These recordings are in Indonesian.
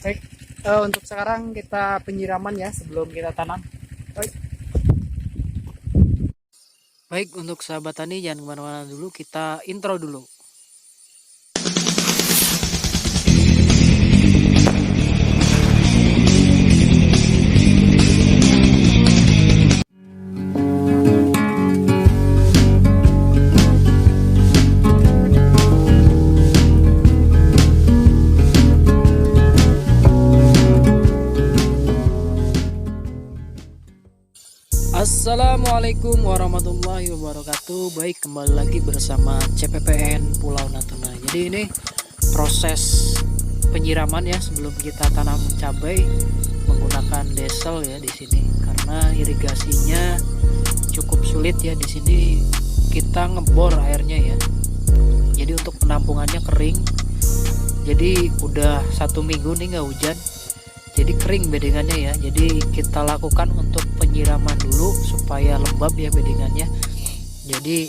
Baik, untuk sekarang kita penyiraman ya sebelum kita tanam. Baik. Baik, untuk sahabat tani jangan kemana-mana dulu, kita intro dulu. Assalamualaikum warahmatullahi wabarakatuh. Baik, kembali lagi bersama CPPN Pulau Natuna. Jadi ini proses penyiraman ya sebelum kita tanam cabai menggunakan diesel ya di sini, karena irigasinya cukup sulit ya di sini. Kita ngebor airnya ya. Jadi untuk penampungannya kering. Jadi udah 1 minggu nih nggak hujan. Jadi kering bedengannya ya. Jadi kita lakukan untuk penyiraman dulu supaya lembab ya bedengannya. Jadi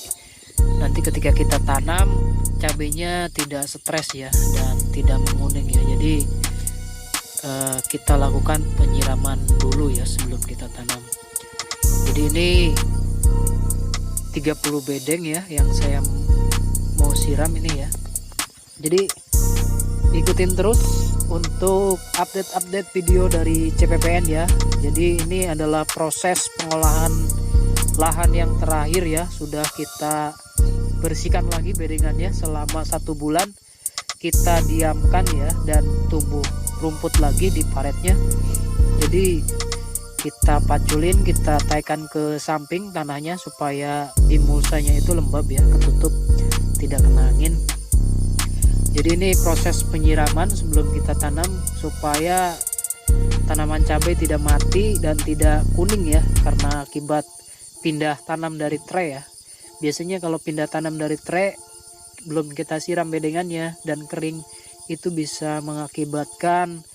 nanti ketika kita tanam cabenya tidak stres ya dan tidak menguning ya. Jadi kita lakukan penyiraman dulu ya sebelum kita tanam. Jadi ini 30 bedeng ya yang saya mau siram ini ya. Jadi ikutin terus untuk update-update video dari CPPN ya. Jadi ini adalah proses pengolahan lahan yang terakhir ya. Sudah kita bersihkan lagi bedengannya selama 1 bulan. Kita diamkan ya dan tumbuh rumput lagi di paretnya. Jadi kita paculin, kita taikan ke samping tanahnya supaya di mulsanya itu lembab ya, ketutup, tidak kena angin. Jadi ini proses penyiraman sebelum kita tanam supaya tanaman cabai tidak mati dan tidak kuning ya, karena akibat pindah tanam dari tray ya. Biasanya kalau pindah tanam dari tray belum kita siram bedengannya dan kering, itu bisa mengakibatkan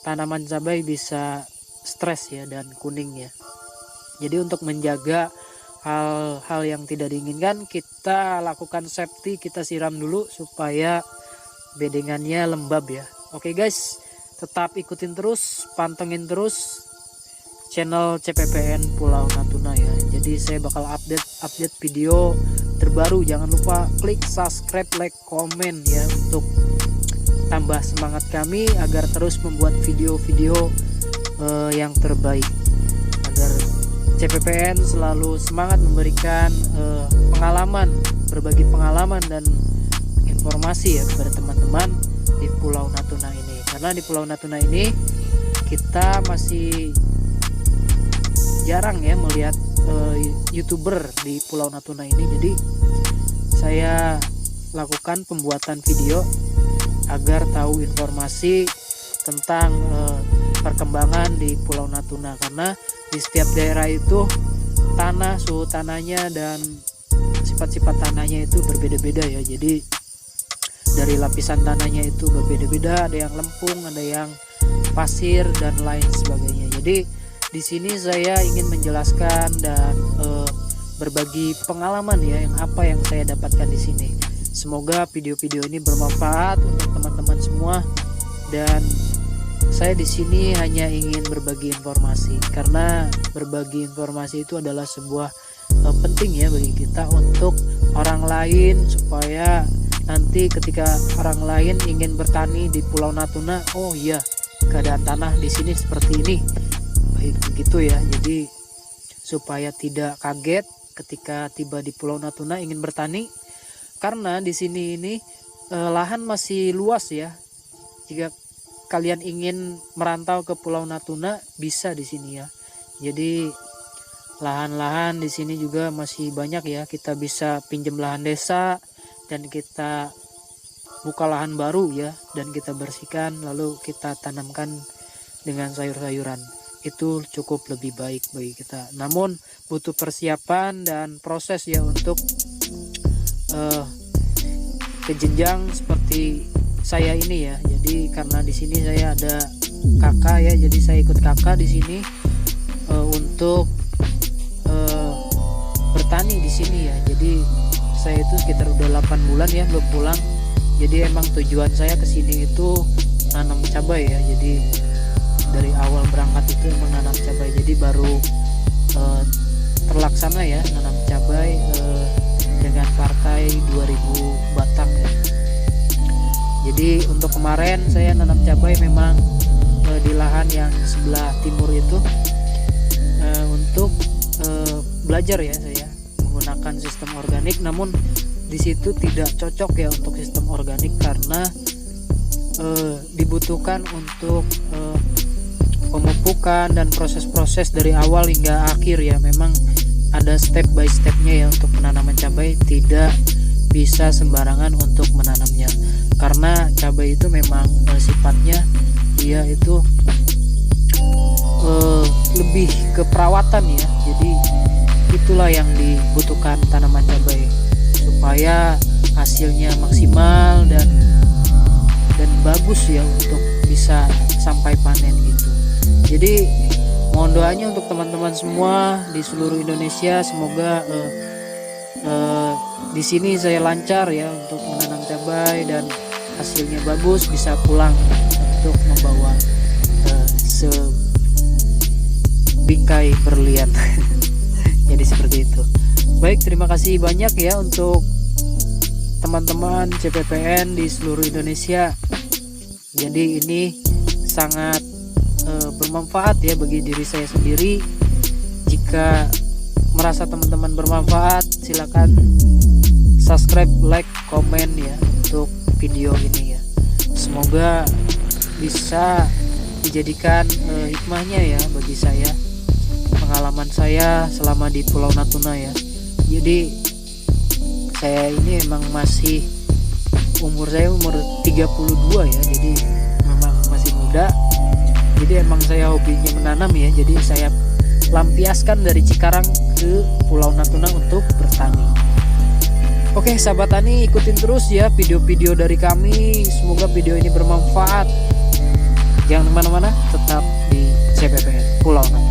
tanaman cabai bisa stres ya dan kuning ya. Jadi untuk menjaga hal-hal yang tidak diinginkan, kita lakukan safety, kita siram dulu supaya bedengannya lembab ya. Oke guys, tetap ikutin terus, pantengin terus channel CPPN Pulau Natuna ya. Jadi saya bakal update video terbaru. Jangan lupa klik subscribe, like, komen ya untuk tambah semangat kami agar terus membuat video-video yang terbaik, agar CPPN selalu semangat memberikan pengalaman, berbagi pengalaman dan informasi ya kepada teman-teman di Pulau Natuna ini. Karena di Pulau Natuna ini kita masih jarang ya melihat YouTuber di Pulau Natuna ini. Jadi saya lakukan pembuatan video agar tahu informasi tentang perkembangan di Pulau Natuna, karena di setiap daerah itu tanah, suhu tanahnya dan sifat-sifat tanahnya itu berbeda-beda ya. Jadi dari lapisan tanahnya itu berbeda-beda, ada yang lempung, ada yang pasir dan lain sebagainya. Jadi di sini saya ingin menjelaskan dan berbagi pengalaman ya, yang apa yang saya dapatkan di sini. Semoga video-video ini bermanfaat untuk teman-teman semua, dan saya di sini hanya ingin berbagi informasi, karena berbagi informasi itu adalah sebuah penting ya bagi kita untuk orang lain, supaya nanti ketika orang lain ingin bertani di Pulau Natuna, oh iya keadaan tanah di sini seperti ini, baik begitu ya. Jadi supaya tidak kaget ketika tiba di Pulau Natuna ingin bertani, karena di sini ini lahan masih luas ya. Jika kalian ingin merantau ke Pulau Natuna bisa di sini ya. Jadi lahan-lahan di sini juga masih banyak ya. Kita bisa pinjam lahan desa dan kita buka lahan baru ya, dan kita bersihkan lalu kita tanamkan dengan sayur-sayuran. Itu cukup lebih baik bagi kita. Namun butuh persiapan dan proses ya untuk ke jenjang seperti saya ini ya. Jadi karena di sini saya ada kakak ya, jadi saya ikut kakak di sini untuk bertani di sini ya. Jadi saya itu sekitar udah 8 bulan ya belum pulang. Jadi emang tujuan saya ke sini itu nanam cabai ya. Jadi dari awal berangkat itu emang nanam cabai, jadi baru terlaksana ya nanam cabai dengan partai 2000 batang ya. Jadi untuk kemarin saya nanam cabai memang di lahan yang sebelah timur itu untuk belajar ya saya menggunakan sistem organik, namun di situ tidak cocok ya untuk sistem organik karena dibutuhkan untuk pemupukan dan proses-proses dari awal hingga akhir ya. Memang ada step by stepnya ya untuk penanaman cabai, tidak bisa sembarangan untuk menanamnya karena cabai itu memang sifatnya dia itu lebih ke perawatan ya. Jadi itulah yang dibutuhkan tanaman cabai supaya hasilnya maksimal dan bagus ya untuk bisa sampai panen gitu. Jadi mohon doanya untuk teman-teman semua di seluruh Indonesia, semoga di sini saya lancar ya untuk menanam cabai dan hasilnya bagus, bisa pulang untuk membawa sebingkai berlian. Jadi seperti itu. Baik, terima kasih banyak ya untuk teman-teman CPPN di seluruh Indonesia. Jadi ini sangat bermanfaat ya bagi diri saya sendiri. Jika merasa teman-teman bermanfaat, silakan subscribe, like, komen ya untuk video ini ya. Semoga bisa dijadikan hikmahnya ya bagi saya, pengalaman saya selama di Pulau Natuna ya. Jadi saya ini emang masih umur 32 ya, jadi memang masih muda. Jadi emang saya hobinya menanam ya, jadi saya lampiaskan dari Cikarang ke Pulau Natuna untuk bertani. Oke sahabat tani, ikutin terus ya video-video dari kami, semoga video ini bermanfaat. Jangan kemana-mana, tetap di CPPN Pulau Natuna.